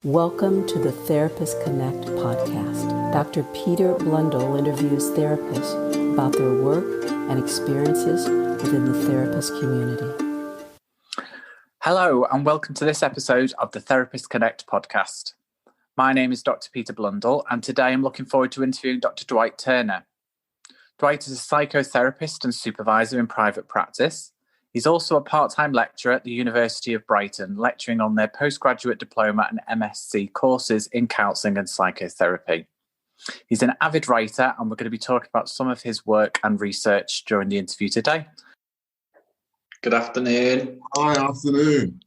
Welcome to the Therapist Connect podcast. Dr. Peter Blundell interviews therapists about their work and experiences within the therapist community. Hello, and welcome to this episode of the Therapist Connect podcast. My name is Dr. Peter Blundell, and today I'm looking forward to interviewing Dr. Dwight Turner. Dwight is a psychotherapist and supervisor in private practice. He's also a part-time lecturer at the University of Brighton, lecturing on their postgraduate diploma and MSc courses in counselling and psychotherapy. He's an avid writer, and we're going to be talking about some of his work and research during the interview today. Good afternoon. Hi, afternoon.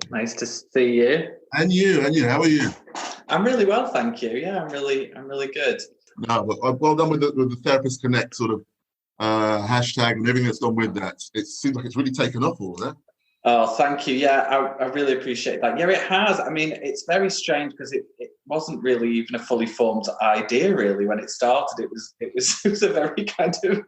Nice to see you. And you, how are you? I'm really well, thank you. Yeah, I'm really good. No, well done with the Therapist Connect sort of hashtag and everything that's gone with that. It seems like it's really taken off, all of that. Oh, thank you. Yeah, I really appreciate that. Yeah, it has. I mean, it's very strange because it wasn't really even a fully formed idea, really, when it started. It was a very kind of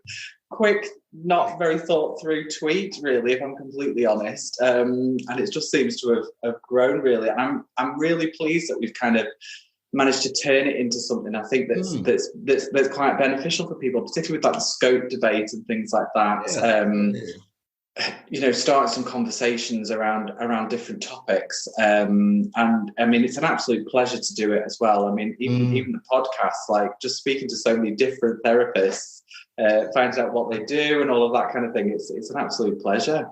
quick, not very thought through tweet, really, if I'm completely honest. And it just seems to have grown, really. I'm really pleased that we've kind of managed to turn it into something I think that's quite beneficial for people, particularly with like the scope debate and things like that. You know, start some conversations around different topics. And I mean, it's an absolute pleasure to do it as well. I mean, even the podcast, like just speaking to so many different therapists, finding out what they do and all of that kind of thing. It's an absolute pleasure.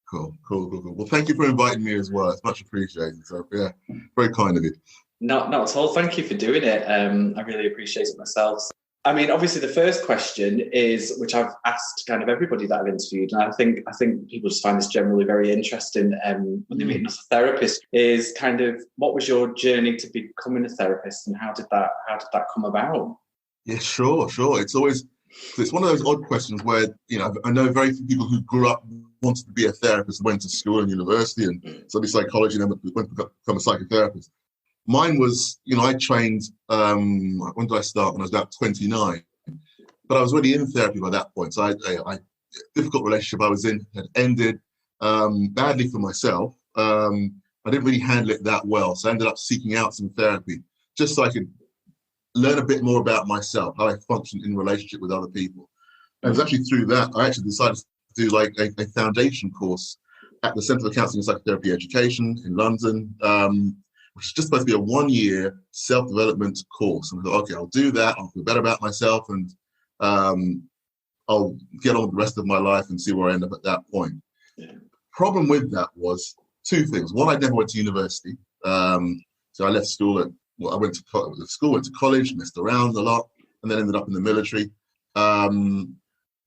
Cool. Well, thank you for inviting me as well. It's much appreciated. So yeah, very kind of you. Not at all. Thank you for doing it. I really appreciate it myself. I mean, obviously, the first question is, which I've asked kind of everybody that I've interviewed, and I think people just find this generally very interesting when they meet another therapist, is kind of what was your journey to becoming a therapist, and how did that come about? Yeah, sure. It's one of those odd questions where, you know, I know very few people who grew up wanted to be a therapist, went to school and university and studied psychology, and then went to become a psychotherapist. Mine was, you know, I trained, when did I start? When I was about 29. But I was already in therapy by that point. So I difficult relationship I was in had ended badly for myself. I didn't really handle it that well. So I ended up seeking out some therapy just so I could learn a bit more about myself, how I function in relationship with other people. And it was actually through that I actually decided to do like a foundation course at the Centre for Counselling and Psychotherapy Education in London, which is just supposed to be a 1-year self-development course. And I thought, okay, I'll do that. I'll feel better about myself, and I'll get on with the rest of my life and see where I end up at that point. Yeah. Problem with that was two things. One, I never went to university. So I left school I went to school, went to college, messed around a lot, and then ended up in the military. And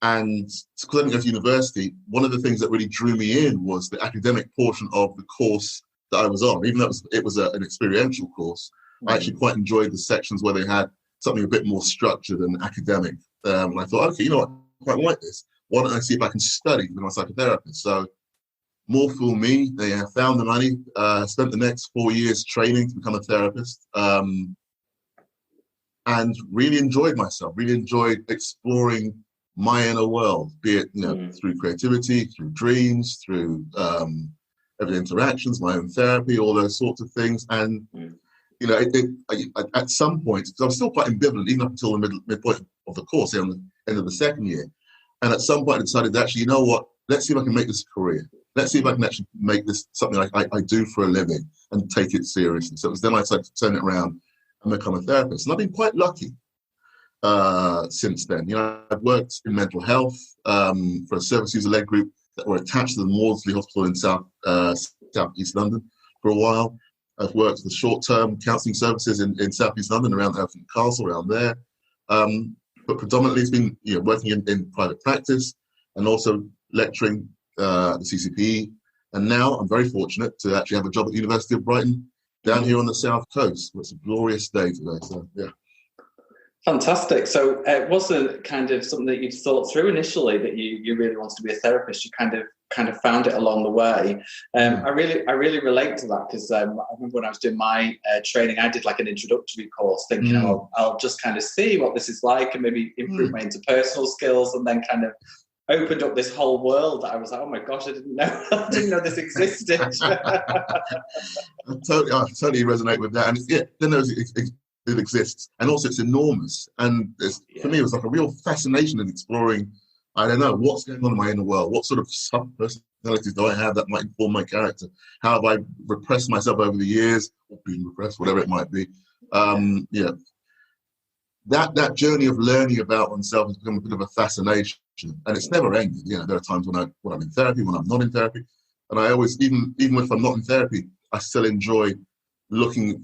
because I didn't go to university, one of the things that really drew me in was the academic portion of the course that I was on. Even though it was an experiential course, I actually quite enjoyed the sections where they had something a bit more structured and academic. And I thought, okay, you know what, I quite like this. Why don't I see if I can study with my psychotherapist? So more fool me. They found the money, spent the next 4 years training to become a therapist, and really enjoyd myself, really enjoyed exploring my inner world, be it, you know, through creativity, through dreams, through everyday interactions, my own therapy, all those sorts of things. And, you know, at some point, because I was still quite ambivalent, even up until the midpoint of the course, on the end of the second year. And at some point I decided that actually, you know what, let's see if I can make this a career. Let's see if I can actually make this something I do for a living and take it seriously. So it was then I decided to turn it around and become a therapist. And I've been quite lucky since then. You know, I've worked in mental health for a service user-led group that were attached to the Maudsley Hospital in South East London for a while. I've worked with short-term counselling services in South East London, around Elephant Castle, around there. But predominantly it's been, you know, working in private practice and also lecturing the CCP. And now I'm very fortunate to actually have a job at the University of Brighton down here on the South Coast. It's a glorious day today, so yeah. Fantastic. So it wasn't kind of something that you'd thought through initially that you really wanted to be a therapist. You kind of found it along the way. I really relate to that because I remember when I was doing my training, I did like an introductory course thinking, I'll just kind of see what this is like and maybe improve my interpersonal skills and then kind of opened up this whole world that I was like, oh my gosh, I didn't know, I didn't know this existed. I totally resonate with that. And then it exists. And also it's enormous. And for me, it was like a real fascination in exploring, I don't know, what's going on in my inner world? What sort of sub-personalities do I have that might inform my character? How have I repressed myself over the years, or been repressed, whatever it might be? That journey of learning about oneself has become a bit of a fascination, and it's never ended. There are times when I'm in therapy, when I'm not in therapy, and I always, even if I'm not in therapy, I still enjoy looking,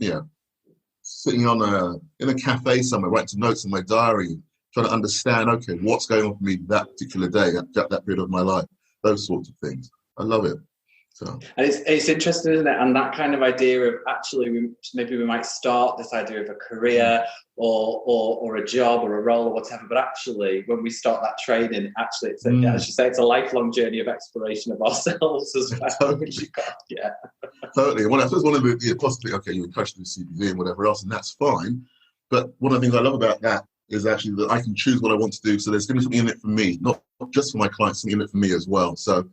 sitting in a cafe somewhere, writing notes in my diary, trying to understand, okay, what's going on for me that particular day, at that period of my life, those sorts of things. I love it. So. And it's interesting, isn't it? And that kind of idea of actually, maybe we might start this idea of a career or a job or a role or whatever, but actually, when we start that training, actually, it's as you say, it's a lifelong journey of exploration of ourselves as well. Totally. Totally. Well, I suppose one of the possibly, okay, you encourage to do CBD and whatever else, and that's fine. But one of the things I love about that is actually that I can choose what I want to do. So there's going to be something in it for me, not just for my clients, something in it for me as well. So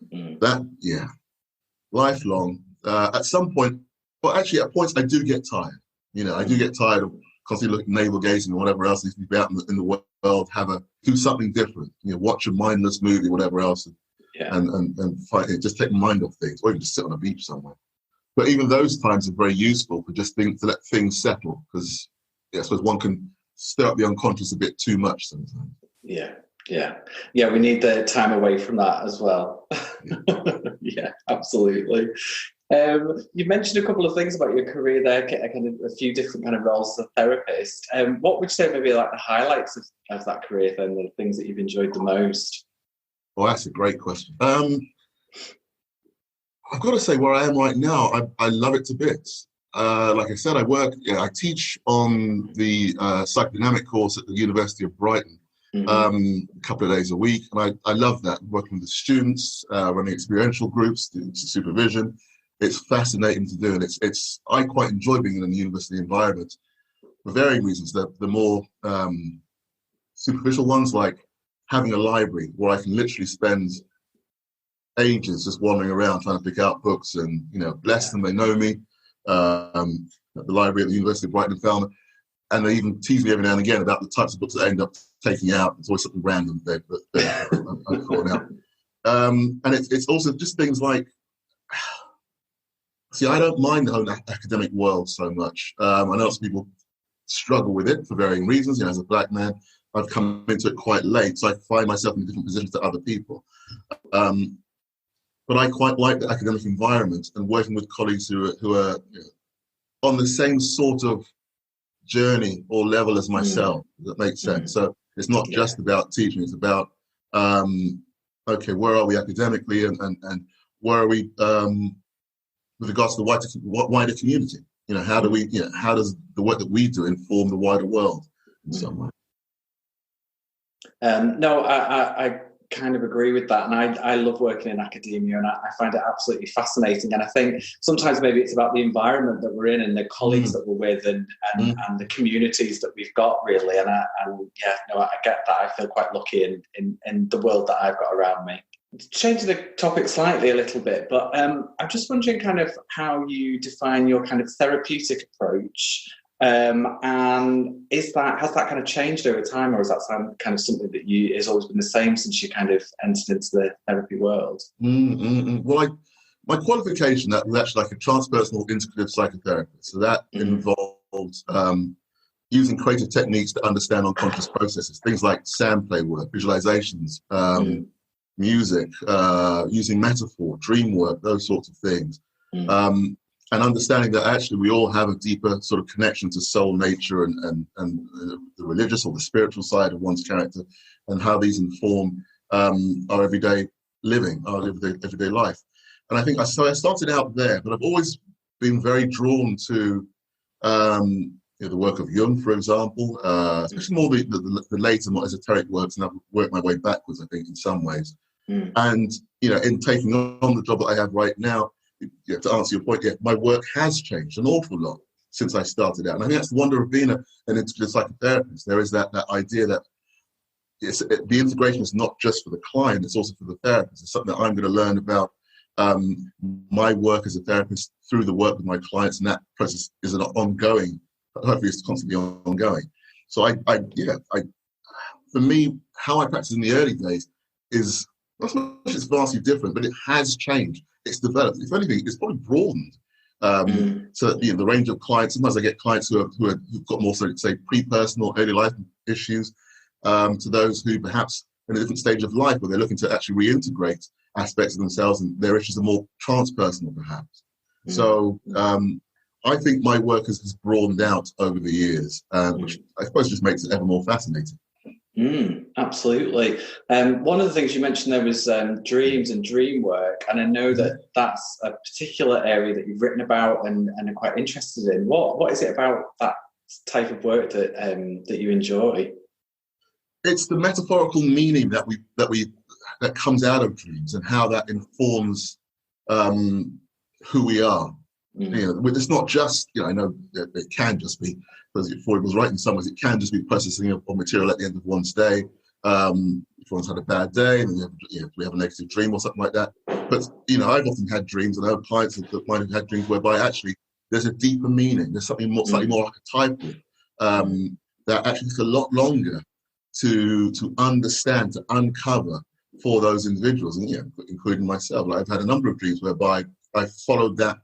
lifelong. At some point, well, actually, at points I do get tired. I do get tired of constantly looking, navel gazing, or whatever else needs to be out in the world. Do something different. Watch a mindless movie, whatever else, and fight it. Just take my mind off things, or even just sit on a beach somewhere. But even those times are very useful for just to let things settle, because I suppose one can stir up the unconscious a bit too much sometimes. Yeah, we need the time away from that as well. Yeah, absolutely. You mentioned a couple of things about your career there, kind of a few different kind of roles as a therapist. What would you say maybe like the highlights of that career then, the things that you've enjoyed the most? Well, that's a great question. I've got to say, where I am right now, I love it to bits. Like I said, I teach on the psychodynamic course at the University of Brighton. A couple of days a week, and I love that, working with the students, running experiential groups, doing supervision. It's fascinating to do, and I quite enjoy being in a university environment for varying reasons. The more superficial ones, like having a library where I can literally spend ages just wandering around trying to pick out books, and bless them, they know me. At the library at the University of Brighton, found. And they even tease me every now and again about the types of books that I end up taking out. It's always something random I've thrown out. And it's also just things like, see, I don't mind the whole academic world so much. I know some people struggle with it for varying reasons. As a black man, I've come into it quite late, so I find myself in different positions to other people. But I quite like the academic environment and working with colleagues who are on the same sort of journey or level as myself. That makes sense. So it's not just about teaching, it's about okay, where are we academically, and where are we with regards to the wider community? How do we how does the work that we do inform the wider world in some way? No, I kind of agree with that, and I love working in academia, and I find it absolutely fascinating. And I think sometimes maybe it's about the environment that we're in and the colleagues that we're with, and the communities that we've got, really. And I get that. I feel quite lucky in the world that I've got around me. Changing the topic slightly a little bit, but I'm just wondering kind of how you define your kind of therapeutic approach. And has that kind of changed over time, or is that kind of something that has always been the same since you kind of entered into the therapy world? Well, my qualification, that was actually like a transpersonal integrative psychotherapist. So that involved using creative techniques to understand unconscious processes, things like sound play work, visualizations, music, using metaphor, dream work, those sorts of things. And understanding that actually we all have a deeper sort of connection to soul, nature, and the religious or the spiritual side of one's character, and how these inform our everyday living, our everyday life. And I think I started out there, but I've always been very drawn to the work of Jung, for example, especially more the later, more esoteric works, and I've worked my way backwards, I think, in some ways. And in taking on the job that I have right now, to answer your point, my work has changed an awful lot since I started out. And I think that's the wonder of being an integrative psychotherapist. There is that idea that the integration is not just for the client, it's also for the therapist. It's something that I'm going to learn about my work as a therapist through the work with my clients, and that process is an ongoing, hopefully it's constantly ongoing. So for me, how I practice in the early days is not so much it's vastly different, but it has changed. It's developed. If anything, it's probably broadened. So the range of clients. Sometimes I get clients who've got more, so say, pre-personal, early life issues, to those who perhaps in a different stage of life where they're looking to actually reintegrate aspects of themselves, and their issues are more transpersonal, perhaps. So I think my work has broadened out over the years, which I suppose just makes it ever more fascinating. Absolutely. One of the things you mentioned there was dreams and dream work, and I know that that's a particular area that you've written about and are quite interested in. What is it about that type of work that you enjoy? It's the metaphorical meaning that comes out of dreams and how that informs who we are. It's not just, I know that it can just be, because Freud was right in some ways, it can just be processing of material at the end of one's day. If one's had a bad day and we have a negative dream or something like that. But, I've often had dreams, and I have clients of mine who've had dreams whereby actually there's a deeper meaning. There's something more, slightly more archetypal, that actually takes a lot longer to understand, to uncover for those individuals, and including myself. I've had a number of dreams whereby I followed the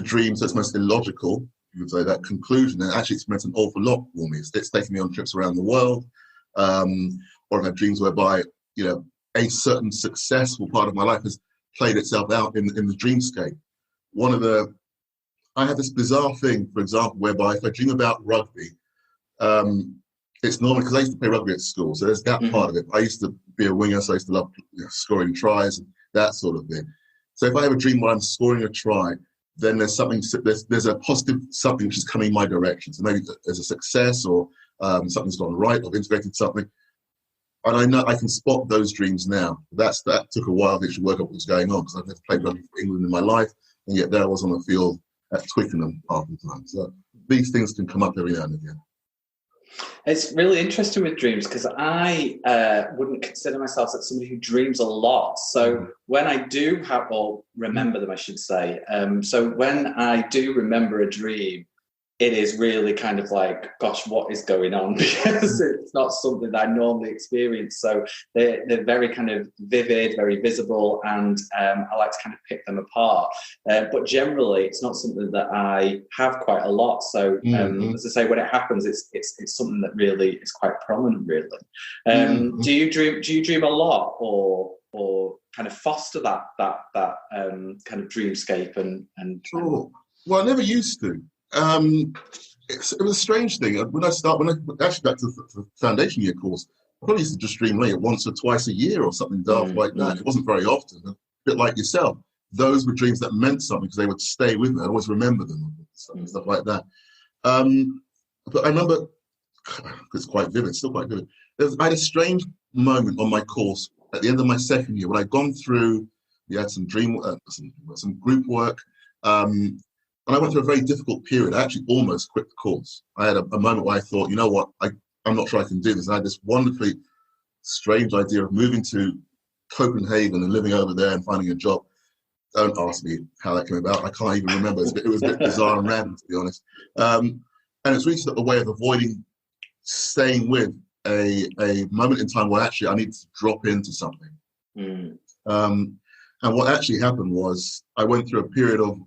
dream, so it's most illogical, you would say, that conclusion, and actually it's meant an awful lot for me. It's taken me on trips around the world, or I've had dreams whereby a certain successful part of my life has played itself out in the dreamscape. I have this bizarre thing, for example, whereby if I dream about rugby, it's normal, because I used to play rugby at school, so there's that part of it. I used to be a winger, so I used to love scoring tries and that sort of thing. So if I have a dream where I'm scoring a try, then there's a positive something which is coming my direction. So maybe there's a success, or something's gone right, I've integrated something. And I know I can spot those dreams now. That took a while to actually work out what was going on, because I've never played rugby for England in my life, and yet there I was on the field at Twickenham half the time. So these things can come up every now and again. It's really interesting with dreams, because I wouldn't consider myself as somebody who dreams a lot. So when I do remember them, I should say. So when I do remember a dream, it is really kind of like, gosh, what is going on? Because it's not something that I normally experience. So they're very kind of vivid, very visible, and I like to kind of pick them apart. But generally, it's not something that I have quite a lot. So as I say, when it happens, it's something that really is quite prominent, really. Do you dream a lot, or kind of foster that kind of dreamscape and? Sure. Well, I never used to. It was a strange thing. When I actually back to the foundation year course, I probably used to just dream late once or twice a year or something daft like that. It wasn't very often. A bit like yourself. Those were dreams that meant something because they would stay with me. I always remember them and stuff like that. But I remember, it's quite vivid, still quite vivid. I had a strange moment on my course at the end of my second year when I'd gone through, we had some some group work, and I went through a very difficult period. I actually almost quit the course. I had a moment where I thought, you know what, I'm not sure I can do this. And I had this wonderfully strange idea of moving to Copenhagen and living over there and finding a job. Don't ask me how that came about. I can't even remember. It was a bit bizarre and random, to be honest. And it's really just a way of avoiding staying with a moment in time where actually I needed to drop into something. And what actually happened was I went through a period of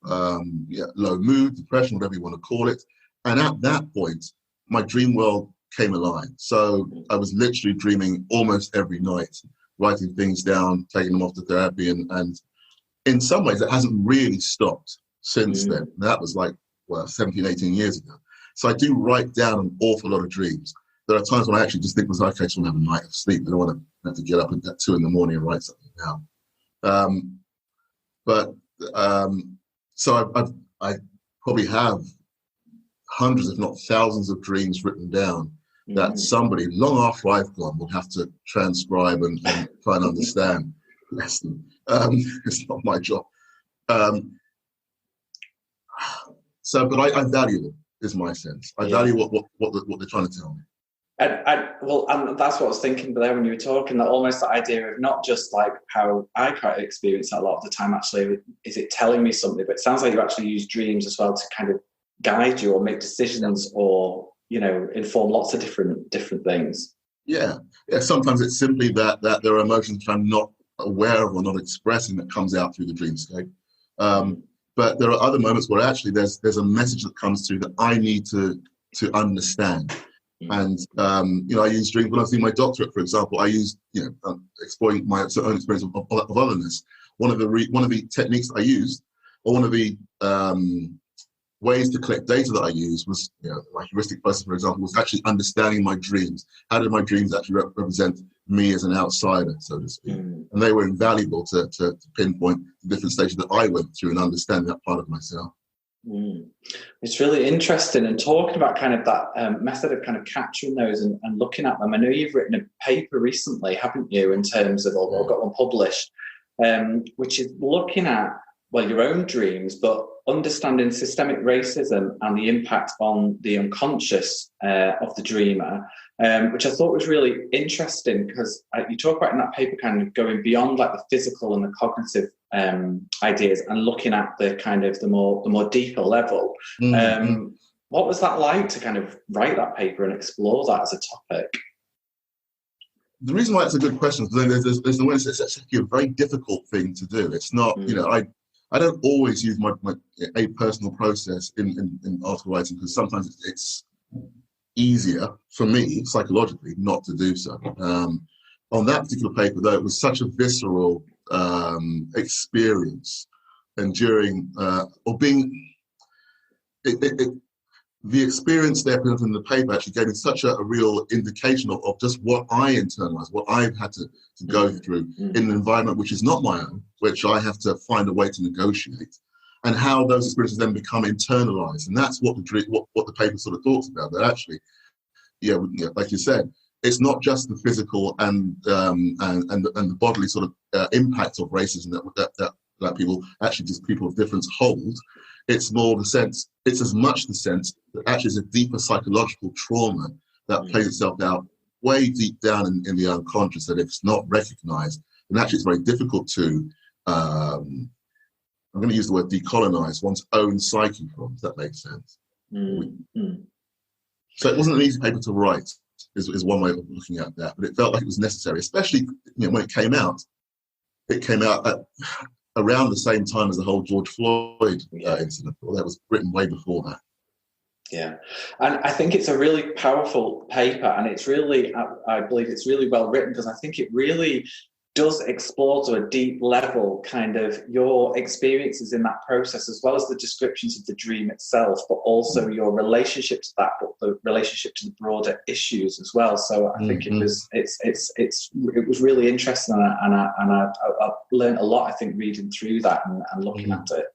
low mood, depression, whatever you want to call it. And at that point, my dream world came alive. So I was literally dreaming almost every night, writing things down, taking them off to therapy. And in some ways, it hasn't really stopped since then. That was 17, 18 years ago. So I do write down an awful lot of dreams. There are times when I actually just think, okay, I just want to have a night of sleep. I don't want to have to get up at 2 a.m. and write something down. So I probably have hundreds, if not thousands, of dreams written down that somebody long after I've gone will have to transcribe and try and understand. Bless them. It's not my job. But I value them, is my sense. I value what they're trying to tell me. And that's what I was thinking there when you were talking, that almost the idea of not just like how I quite experience that a lot of the time, actually, is it telling me something? But it sounds like you actually use dreams as well to kind of guide you or make decisions or, inform lots of different things. Yeah. Sometimes it's simply that there are emotions that I'm not aware of or not expressing that comes out through the dreamscape. But there are other moments where actually there's a message that comes through that I need to understand. And I use dreams when I was doing my doctorate, for example. I used exploring my own experience of otherness. One of the techniques I used, or one of the ways to collect data that I used was, my heuristic process, for example, was actually understanding my dreams. How did my dreams actually represent me as an outsider, so to speak? And they were invaluable to pinpoint the different stages that I went through and understand that part of myself. It's really interesting, and talking about kind of that method of kind of capturing those and looking at them. I know you've written a paper recently, haven't you, in terms of, or got one published, which is looking at, your own dreams, but understanding systemic racism and the impact on the unconscious of the dreamer, which I thought was really interesting, because you talk about in that paper kind of going beyond like the physical and the cognitive ideas and looking at the kind of the more deeper level. What was that like to kind of write that paper and explore that as a topic? The reason why it's a good question is there's the way it's actually a very difficult thing to do. It's not, I don't always use my a personal process in article writing, because sometimes it's easier for me psychologically not to do so. On that particular paper, though, it was such a visceral experience, enduring or being. The experience there presented in the paper actually gave me such a real indication of just what I internalize, what I've had to go through in an environment which is not my own, which I have to find a way to negotiate, and how those experiences then become internalized. And that's what the paper sort of talks about. That actually, like you said, it's not just the physical and the bodily sort of impact of racism that people, actually just people of difference, hold. It's more the sense, it's as much the sense that actually it's a deeper psychological trauma that plays itself out way deep down in the unconscious, that if it's not recognized, then actually it's very difficult to, I'm going to use the word decolonize one's own psyche from, if that makes sense. So it wasn't an easy paper to write, is one way of looking at that, but it felt like it was necessary, especially when it came out. It came out at around the same time as the whole George Floyd incident. Well, that was written way before that. Yeah, and I think it's a really powerful paper, and it's really, I believe it's really well written, because I think it really does explore to a deep level kind of your experiences in that process, as well as the descriptions of the dream itself, but also your relationship to that, but the relationship to the broader issues as well. So I think it was really interesting, and I learned a lot, I think, reading through that and looking at it.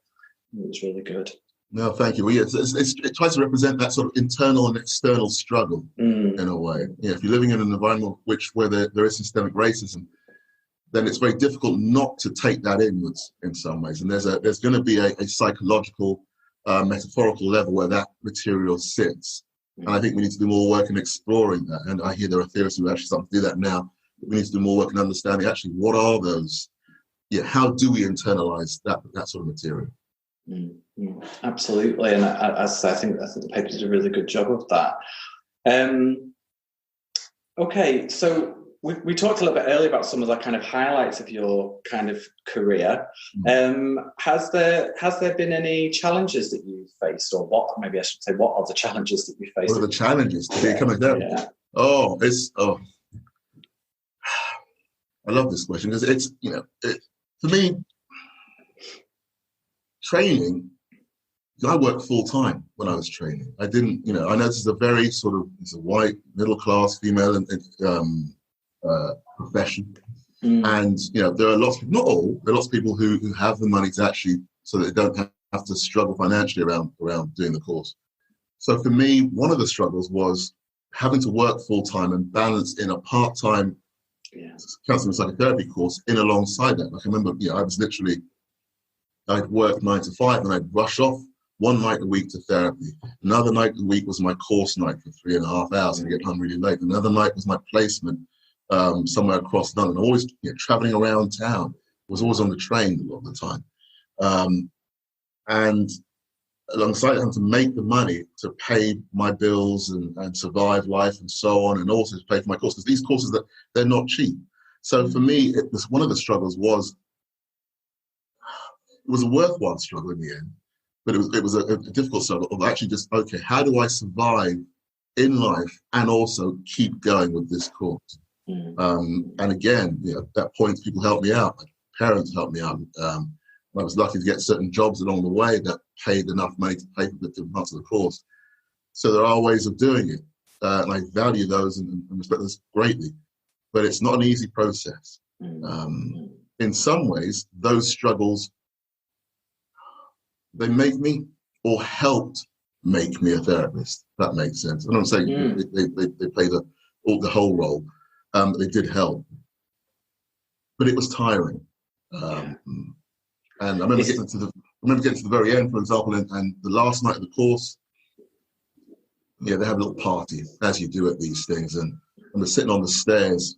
It was really good. No, thank you. Well, yeah, it tries to represent that sort of internal and external struggle in a way. If you're living in an environment where there is systemic racism, then it's very difficult not to take that inwards in some ways. And there's going to be a psychological, metaphorical level where that material sits. And I think we need to do more work in exploring that. And I hear there are theorists who actually start to do that now. But we need to do more work in understanding actually what are those, how do we internalize that sort of material? Absolutely. And as I think the paper did a really good job of that. Okay, so we talked a little bit earlier about some of the kind of highlights of your kind of career. Has there been any challenges that you faced, or what? Maybe I should say, what are the challenges that you faced? What are the challenges to become a therapist? I love this question, because it's for me, training. I worked full time when I was training. I didn't, I know this is a very sort of, it's a white middle class female profession, and there are lots, not all, there are lots of people who have the money to actually, so that they don't have to struggle financially around doing the course. So for me, one of the struggles was having to work full time and balance in a part time counselling and psychotherapy course in alongside that. Like I remember, I'd work 9 to 5 and I'd rush off one night a week to therapy. Another night a week was my course night for 3.5 hours and get home really late. Another night was my placement somewhere across London. Always traveling around town. Was always on the train a lot of the time. And alongside having to make the money to pay my bills and survive life and so on, and also to pay for my course, because these courses, they're not cheap. So for me, it was one of the struggles was, it was a worthwhile struggle in the end, but it was a difficult struggle of actually just, okay, how do I survive in life and also keep going with this course? And again, at that point, people helped me out. My parents helped me out. I was lucky to get certain jobs along the way that paid enough money to pay for different parts of the course. So there are ways of doing it. And I value those and respect those greatly. But it's not an easy process. In some ways, those struggles, they make me or helped make me a therapist. If that makes sense. I don't say they play the whole role. They did help. But it was tiring. And I remember getting to the very end, for example, and the last night of the course, they have a little party, as you do at these things. And I remember sitting on the stairs,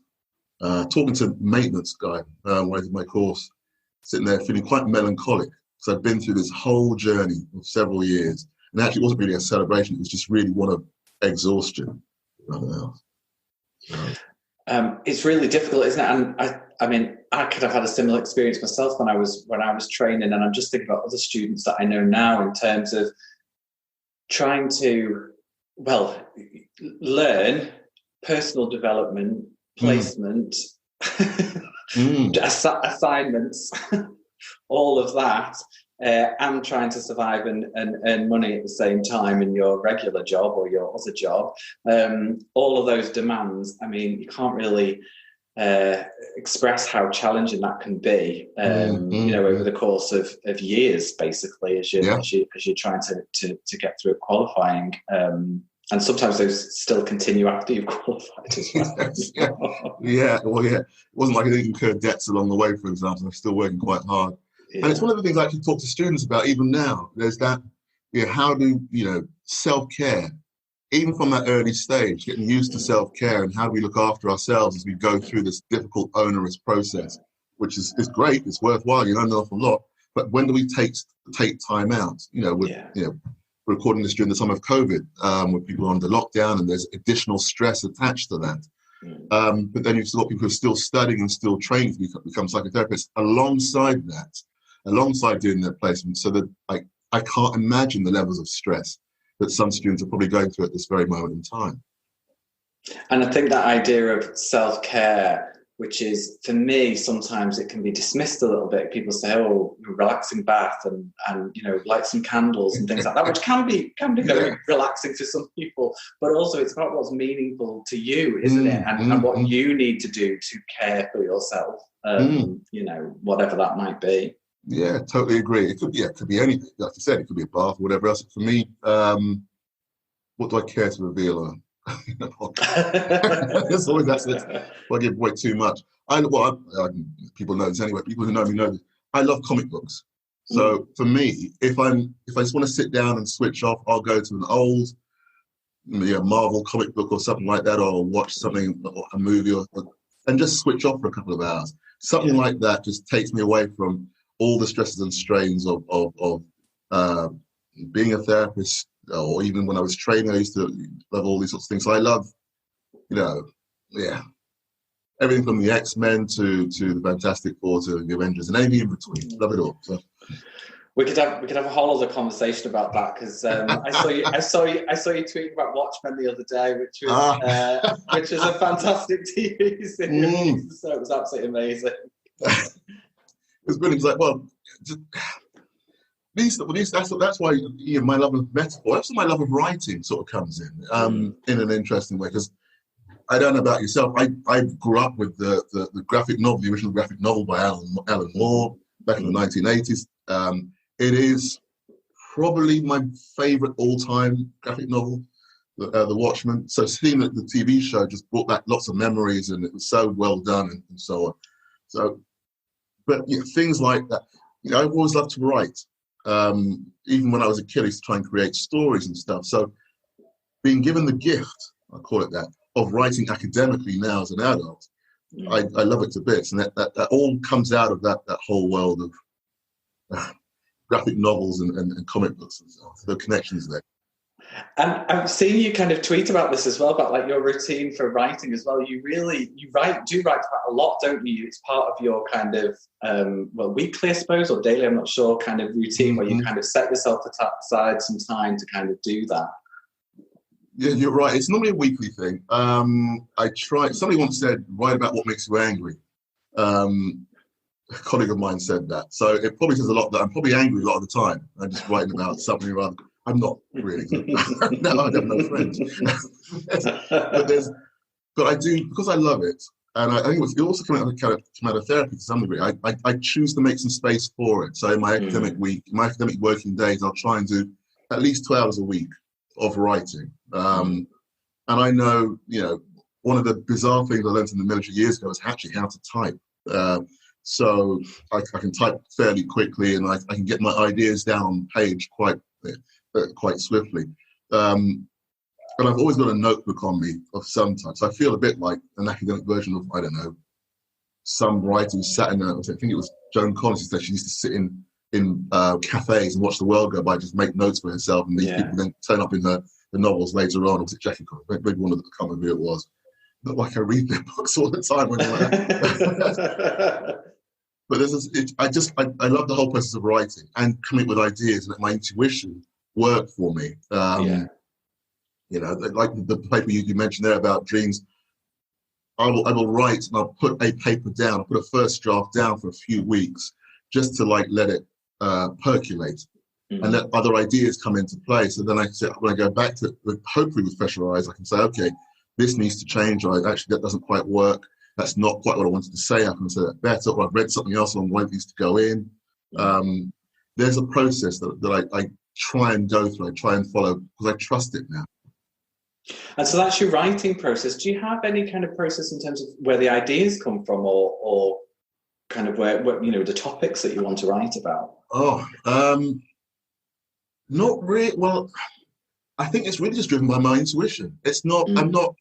talking to the maintenance guy when I did my course, sitting there feeling quite melancholic. So I've been through this whole journey of several years. And actually, it wasn't really a celebration. It was just really one of exhaustion, nothing else. It's really difficult, isn't it? And I mean, I could have had a similar experience myself when I was training, and I'm just thinking about other students that I know now in terms of trying to, learn personal development, placement, assignments, all of that, and trying to survive and earn money at the same time in your regular job or your other job. All of those demands, I mean, you can't really express how challenging that can be, over the course of years, basically, as you're trying to get through qualifying. And sometimes those still continue after you've qualified as well. It wasn't like I didn't incur debts along the way, for example. I'm still working quite hard. And it's one of the things I actually talk to students about even now. There's that, how do, self-care, even from that early stage, getting used to self-care and how do we look after ourselves as we go through this difficult, onerous process, which is great, it's worthwhile, you learn an awful lot. But when do we take time out? We're recording this during the time of COVID, with people under lockdown, and there's additional stress attached to that. But then you've still got people who are still studying and still training to become psychotherapists alongside that, alongside doing their placement, so that I can't imagine the levels of stress that some students are probably going through at this very moment in time. And I think that idea of self-care, which is, for me, sometimes it can be dismissed a little bit. People say, relaxing bath and light some candles and things like that, which can be very relaxing to some people, but also it's about what's meaningful to you, isn't it? And what you need to do to care for yourself, whatever that might be. Yeah, totally agree. It could be anything. Like I said, it could be a bath or whatever else. For me, what do I care to reveal on? It's always that's it. I give away too much. People know this anyway. People who know me know this. I love comic books. So for me, if I just want to sit down and switch off, I'll go to an old Marvel comic book or something like that, or watch something, a movie, and just switch off for a couple of hours. Something like that just takes me away from all the stresses and strains of being a therapist, or even when I was training, I used to love all these sorts of things. So I love, everything from the X-Men to the Fantastic Four to the Avengers and anything in between. Love it all. So. We could have a whole other conversation about that, because I saw you tweeting about Watchmen the other day, which was a fantastic TV series. So it was absolutely amazing. It was brilliant. It's like, that's why my love of metaphor, that's why my love of writing sort of comes in an interesting way. Because I don't know about yourself, I grew up with the graphic novel, the original graphic novel by Alan Moore back in the 1980s. It is probably my favorite all-time graphic novel, The Watchmen. So seeing the TV show just brought back lots of memories, and it was so well done and so on. So, but things like that, I've always loved to write. Even when I was a kid, I used to try and create stories and stuff. So being given the gift, I call it that, of writing academically now as an adult, I love it to bits. And that all comes out of that whole world of graphic novels and comic books and stuff. The connections there. And I've seen you kind of tweet about this as well, about like your routine for writing as well. You write quite a lot, don't you? It's part of your kind of, weekly, I suppose, or daily, I'm not sure, kind of routine where you kind of set yourself aside some time to kind of do that. Yeah, you're right. It's normally a weekly thing. Somebody once said, write about what makes you angry. A colleague of mine said that. So it probably says a lot that I'm probably angry a lot of the time. I'm just writing about something rather. I'm not really. No, I have no friends. but I do, because I love it, and I think it also come out of therapy to some degree. I choose to make some space for it. So in my academic week, my academic working days, I'll try and do at least 2 hours a week of writing. And I know, one of the bizarre things I learned in the military years ago is actually how to type. So I can type fairly quickly, and I can get my ideas down on page quite swiftly. And I've always got a notebook on me of some type. So I feel a bit like an academic version of, I don't know, some writer who sat in I think it was Joan Collins who said she used to sit in cafes and watch the world go by, just make notes for herself, and these people then turn up in the novels later on. Or was it Jackie Collins? Maybe one of the, I can't remember who it was. Not like I read their books all the time. But I love the whole process of writing and coming up with ideas and let my intuition work for me. Like the paper you mentioned there about dreams, I will write and I'll put a paper down. I'll put a first draft down for a few weeks just to let it percolate and let other ideas come into play. So then when I go back to it, hopefully with fresher eyes, I can say, okay, this needs to change, or actually that doesn't quite work. That's not quite what I wanted to say. I can say that better, or I've read something else and I want these to go in. There's a process that I try and go through. I try and follow because I trust it now. And so that's your writing process. Do you have any kind of process in terms of where the ideas come from, or kind of where the topics that you want to write about? Not really. Well, I think it's really just driven by my intuition. It's not. I'm not.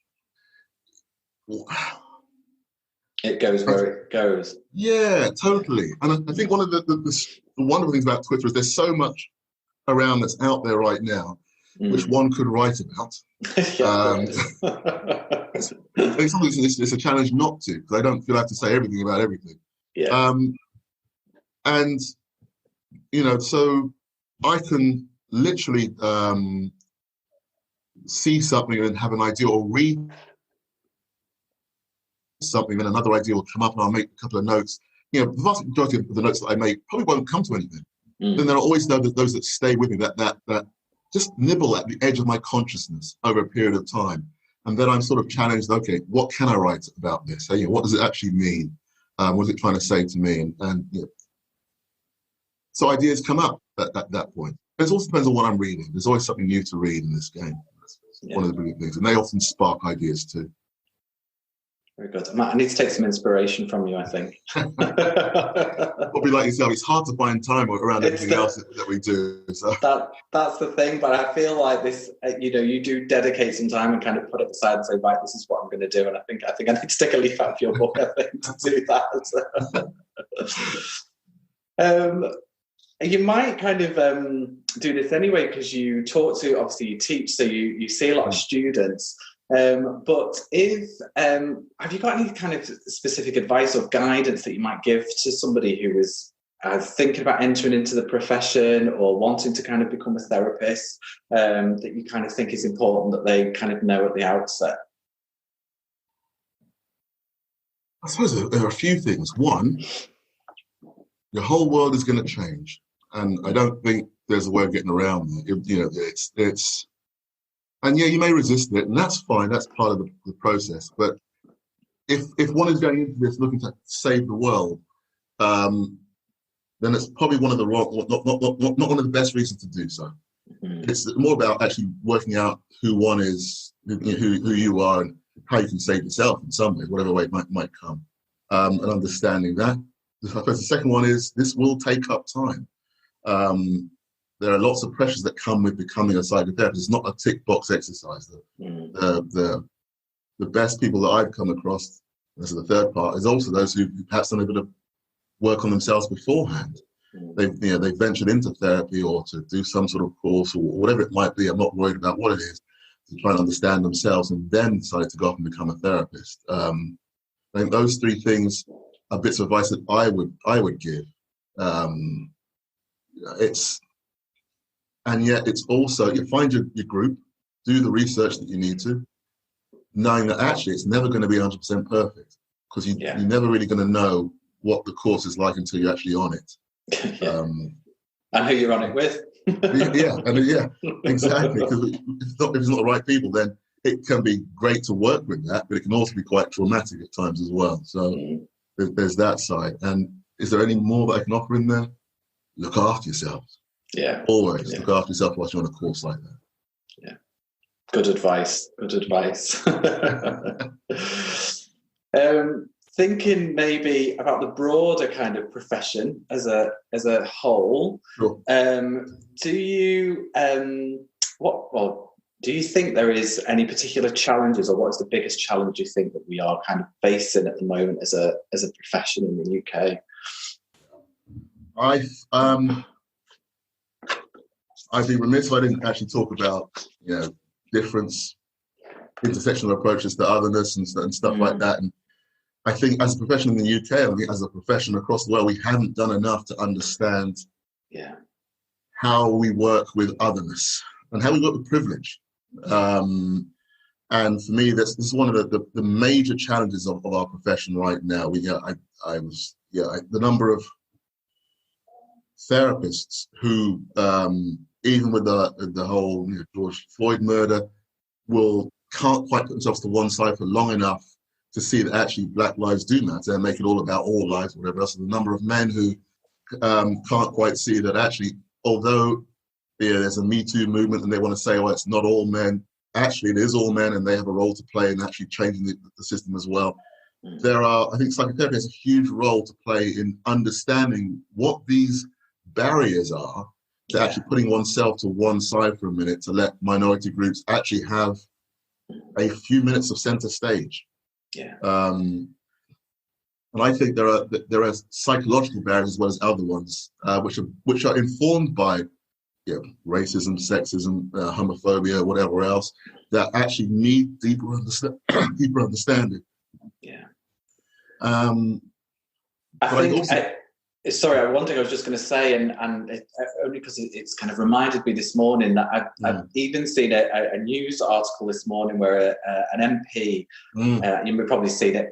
It goes where it goes. Yeah, totally. And I think one of the wonderful things about Twitter is there's so much around that's out there right now, which one could write about. It's a challenge not to, because I don't feel I have to say everything about everything. Yeah. And so I can literally see something and have an idea, or read something and another idea will come up and I'll make a couple of notes. The vast majority of the notes that I make probably won't come to anything. Then there are always those that stay with me, that just nibble at the edge of my consciousness over a period of time. And then I'm sort of challenged, okay, what can I write about this? So, what does it actually mean? What is it trying to say to me? And so ideas come up at that point. But it also depends on what I'm reading. There's always something new to read in this game. That's one of the brilliant things. And they often spark ideas too. Very good. Matt, I need to take some inspiration from you, I think. Probably like yourself, it's hard to find time around everything else that we do. So. That's the thing, but I feel like this, you do dedicate some time and kind of put it aside and say, right, this is what I'm going to do. And I think I need to take a leaf out of your book, I think, to do that. You might kind of do this anyway, because you obviously you teach, so you see a lot of students. But have you got any kind of specific advice or guidance that you might give to somebody who is thinking about entering into the profession or wanting to kind of become a therapist, that you kind of think is important that they kind of know at the outset? I suppose there are a few things. One, your whole world is going to change, and I don't think there's a way of getting around that. It's and you may resist it, and that's fine. That's part of the process. But if one is going into this looking to save the world, then it's probably one of the not one of the best reasons to do so. It's more about actually working out who one is, who you are, and how you can save yourself in some ways, whatever way it might come, and understanding that. I suppose the second one is this will take up time. there are lots of pressures that come with becoming a psychotherapist. It's not a tick box exercise. The best people that I've come across, this is the third part, is also those who perhaps done a bit of work on themselves beforehand. They've ventured into therapy or to do some sort of course or whatever it might be. I'm not worried about what it is, to try and understand themselves and then decide to go off and become a therapist. I think those three things are bits of advice that I would give. And yet it's also, you find your group, do the research that you need to, knowing that actually it's never going to be 100% perfect, because you're never really going to know what the course is like until you're actually on it. And who you're on it with. Exactly. Because if it's not the right people, then it can be great to work with that, but it can also be quite traumatic at times as well. So there's that side. And is there any more that I can offer in there? Look after yourselves. Yeah. Always look after yourself whilst you're on a course like that. Yeah. Good advice. Thinking maybe about the broader kind of profession as a whole. Sure. Do you think there is any particular challenges, or what is the biggest challenge you think that we are kind of facing at the moment as a profession in the UK? I'd be remiss if I didn't actually talk about different intersectional approaches to otherness and stuff like that. And I think as a profession in the UK, I think as a profession across the world, we haven't done enough to understand how we work with otherness and how we work with privilege. And for me, this is one of the major challenges of our profession right now. The number of therapists who, even with the whole George Floyd murder, can't quite put themselves to one side for long enough to see that actually Black lives do matter and make it all about all lives, whatever else. And the number of men who can't quite see that actually, although there's a Me Too movement and they want to say, well, it's not all men, actually it is all men and they have a role to play in actually changing the system as well. I think psychotherapy has a huge role to play in understanding what these barriers are to actually putting oneself to one side for a minute to let minority groups actually have a few minutes of center stage. And I think there are psychological barriers as well as other ones, which are informed by racism, sexism, homophobia, whatever else, that actually need deeper understanding. One thing I was just going to say, and only because it's kind of reminded me this morning that I've even seen a news article this morning where an MP, you've probably seen it,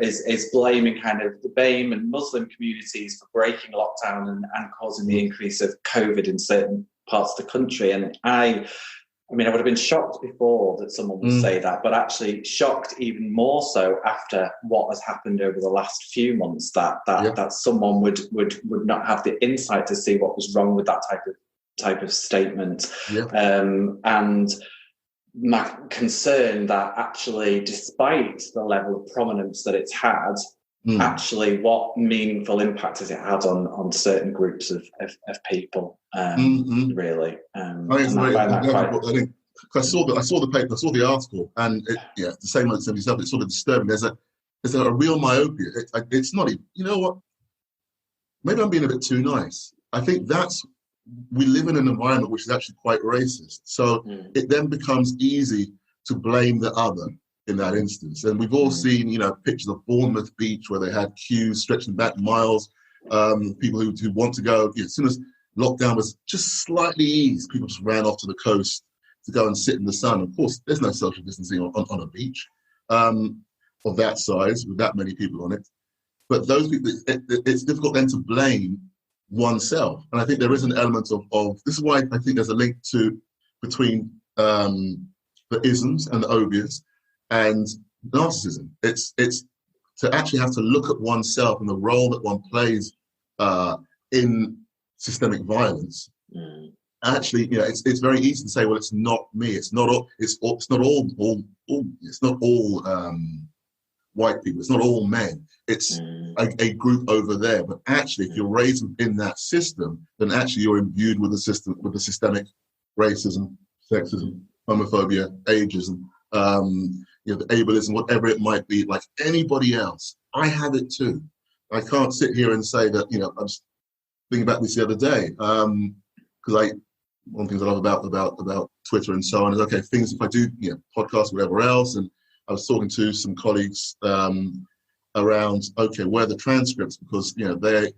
is blaming kind of the BAME and Muslim communities for breaking lockdown and causing the increase of COVID in certain parts of the country. And I would have been shocked before that someone would say that, but actually shocked even more so after what has happened over the last few months, that someone would not have the insight to see what was wrong with that type of statement. And my concern that actually, despite the level of prominence that it's had, actually what meaningful impact has it had on certain groups of people, really. I saw the paper, I saw the article, and the same as yourself, it's sort of disturbing. There's a real myopia. It's not even, you know what, maybe I'm being a bit too nice. I think we live in an environment which is actually quite racist. So it then becomes easy to blame the other in that instance. And we've all seen, pictures of Bournemouth Beach where they had queues stretching back miles, people who want to go, as soon as lockdown was just slightly eased, people just ran off to the coast to go and sit in the sun. Of course, there's no social distancing on a beach of that size with that many people on it. But those people, it's difficult then to blame oneself. And I think there is an element of this is why I think there's a link between the isms and the obias and narcissism. It's to actually have to look at oneself and the role that one plays in systemic violence. Actually, it's very easy to say, well, it's not me. It's not all white people. It's not all men. It's a group over there. But actually, if you're raised within that system, then actually you're imbued with the system, with the systemic racism, sexism, homophobia, ageism, the ableism, whatever it might be, like anybody else. I have it too. I can't sit here and say that, I was thinking about this the other day, because one of the things I love about Twitter and so on is, okay, things, if I do, podcasts, whatever else, and I was talking to some colleagues around, okay, where are the transcripts? Because, they're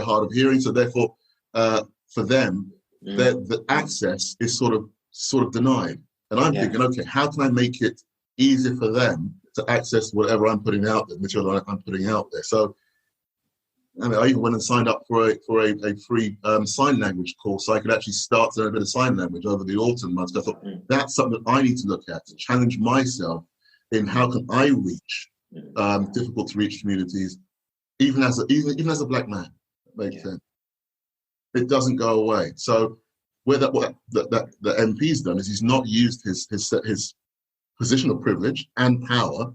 hard of hearing, so therefore, for them, the access is sort of denied. And I'm thinking, okay, how can I make it easier for them to access whatever I'm putting out there, material I'm putting out there? So, I even went and signed up for a free sign language course, so I could actually start to learn a bit of sign language over the autumn months. I thought that's something that I need to look at, to challenge myself in how can I reach difficult to reach communities, even as a black man. Makes sense. It doesn't go away. So what the MP's done is he's not used his position of privilege and power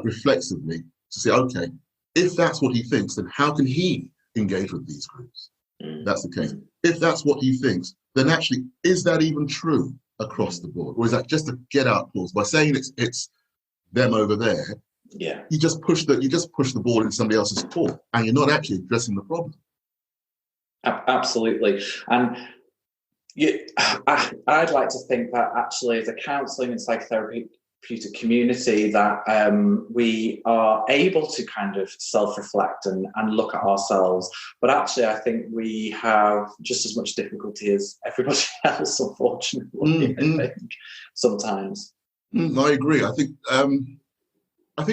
reflexively to say, okay, if that's what he thinks, then how can he engage with these groups? That's the case. If that's what he thinks, then actually, is that even true across the board? Or is that just a get out clause? By saying it's them over there, you just push the ball in somebody else's court, and you're not actually addressing the problem. Absolutely. And I'd like to think that actually, as a counselling and psychotherapy community, that we are able to kind of self-reflect and look at ourselves, but actually I think we have just as much difficulty as everybody else, unfortunately. I think sometimes. I agree. I think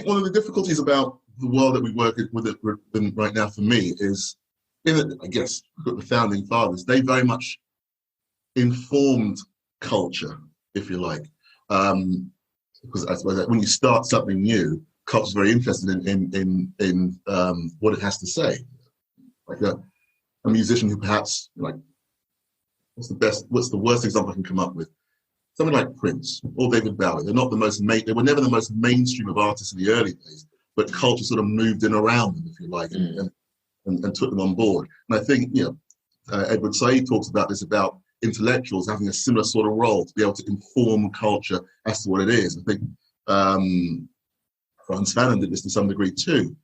one of the difficulties about the world that we work with right now, for me, is, I guess, the founding fathers, they very much informed culture, if you like. Because I suppose that when you start something new, culture is very interested in what it has to say. Like a musician who perhaps, what's the worst example I can come up with? Something like Prince or David Bowie. They were never the most mainstream of artists in the early days, but culture sort of moved in around them, if you like, and took them on board. And I think, Edward Said talks about this, about intellectuals having a similar sort of role to be able to inform culture as to what it is. I think Frantz Fanon did this to some degree too.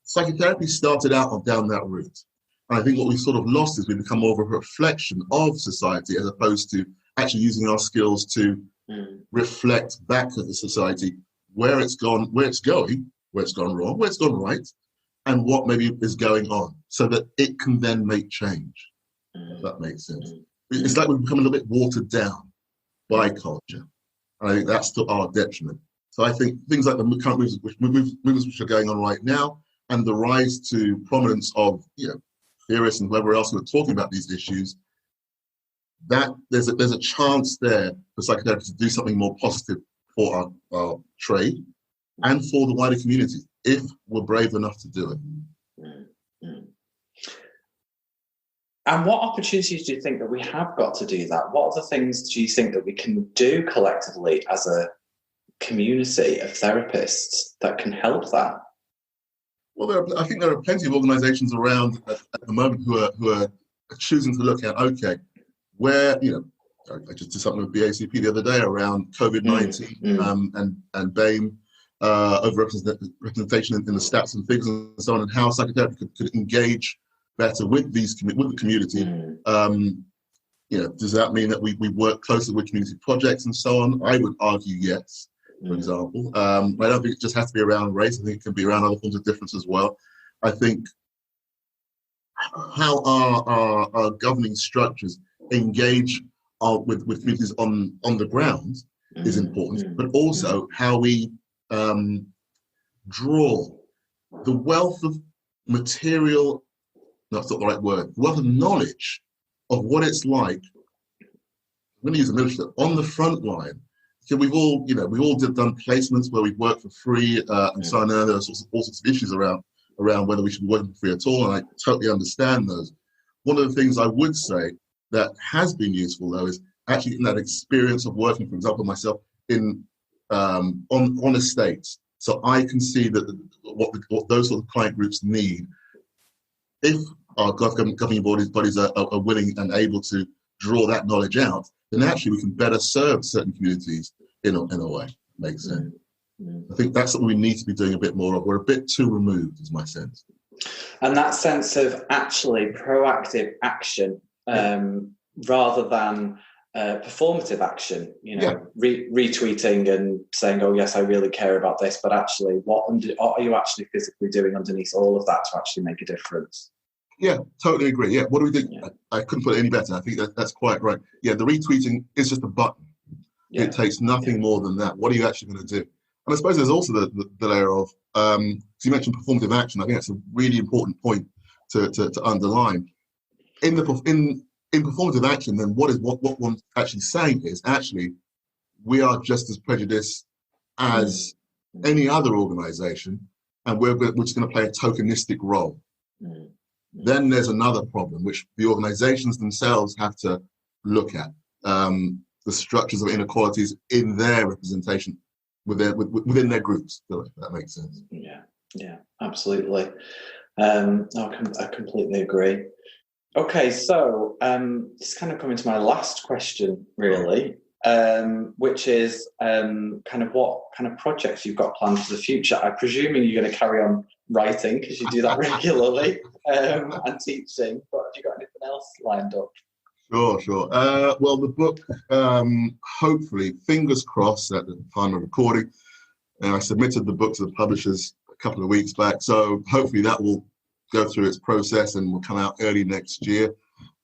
Psychotherapy started out down that route. And I think what we've sort of lost is we've become more of a reflection of society, as opposed to actually using our skills to reflect back at the society where it's gone, where it's going, where it's gone wrong, where it's gone right, and what maybe is going on, so that it can then make change. If that makes sense. It's like we've become a little bit watered down by culture. And I think that's to our detriment. So I think things like the current movements which are going on right now, and the rise to prominence of theorists and whoever else who are talking about these issues, that there's a chance there for psychotherapy to do something more positive for our trade and for the wider community, if we're brave enough to do it. And what opportunities do you think that we have got to do that? What other things do you think that we can do collectively as a community of therapists that can help that? Well, I think there are plenty of organisations around at the moment who are choosing to look at, okay, where, I just did something with BACP the other day around COVID-19 and BAME, overrepresentation in the stats and figures and so on, and how psychotherapy could engage better with the community. Does that mean that we work closer with community projects and so on? I would argue yes, for example. I don't think it just has to be around race. I think it can be around other forms of difference as well. I think how our governing structures engage with communities on the ground is important, but also how we draw the wealth of material, that's not the right word, wealth of knowledge of what it's like. I'm going to use a military on the front line. So we've all done placements where we've worked for free and so on. There are all sorts of issues around whether we should be working for free at all, and I totally understand those. One of the things I would say that has been useful, though, is actually in that experience of working, for example, myself in on estates. So I can see that what those sort of client groups need. If our governing bodies are willing and able to draw that knowledge out, then actually we can better serve certain communities in a way. Makes sense. I think that's what we need to be doing a bit more of. We're a bit too removed, is my sense. And that sense of actually proactive action rather than performative action, retweeting and saying, oh, yes, I really care about this, but actually, what are you actually physically doing underneath all of that to actually make a difference? Yeah, totally agree. Yeah, what do we do? Yeah. I couldn't put it any better. I think that's quite right. Yeah, the retweeting is just a button. Yeah. It takes nothing more than that. What are you actually going to do? And I suppose there's also the layer of, so you mentioned performative action. I think that's a really important point to underline. In performative action, then what one's actually saying is actually we are just as prejudiced as any other organisation, and we're just going to play a tokenistic role. Then there's another problem which the organisations themselves have to look at, the structures of inequalities in their representation within their groups. If that makes sense. Yeah, absolutely. I completely agree. Okay, so this is kind of coming to my last question, really, which is kind of what kind of projects you've got planned for the future. I'm presuming you're going to carry on writing because you do that regularly and teaching, but have you got anything else lined up? Sure. Well, the book, hopefully, fingers crossed at the time of recording, I submitted the book to the publishers a couple of weeks back, so hopefully that will go through its process and will come out early next year.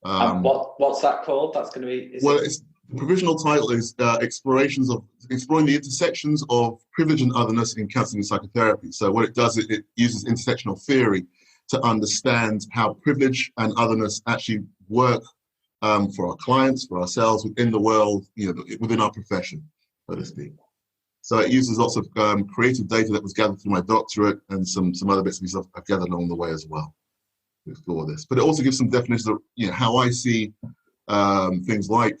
What's that called? That's going to be... The provisional title is Exploring the Intersections of Privilege and Otherness in Counselling and Psychotherapy. So what it does, it uses intersectional theory to understand how privilege and otherness actually work for our clients, for ourselves, within the world, within our profession, so to speak. So it uses lots of creative data that was gathered through my doctorate and some other bits and pieces I've gathered along the way as well to explore this. But it also gives some definitions of how I see things like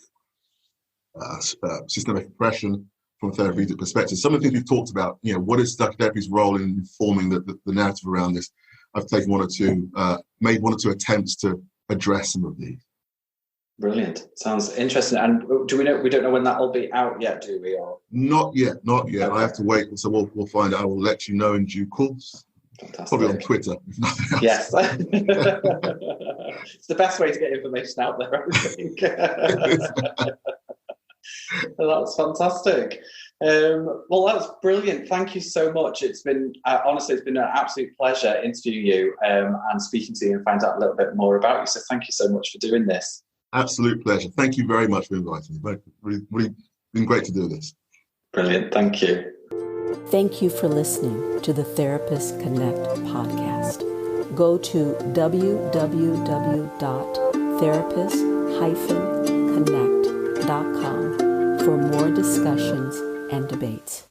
systemic oppression from a therapeutic perspective. Some of the things we've talked about, what is psychotherapy's role in informing the narrative around this? I've taken made one or two attempts to address some of these. Brilliant. Sounds interesting. And we don't know when that will be out yet, do we? Or not yet. Okay. I have to wait. So we'll find out. I will let you know in due course. Fantastic. Probably on Twitter, if nothing else. Yes. It's the best way to get information out there, I think. That's fantastic. Well, that's brilliant. Thank you so much. It's been honestly, it's been an absolute pleasure interviewing you and speaking to you and find out a little bit more about you. So thank you so much for doing this. Absolute pleasure. Thank you very much for inviting me. Really been great to do this. Brilliant. Thank you. Thank you for listening to the Therapist Connect podcast. Go to www.therapist-connect.com for more discussions and debates.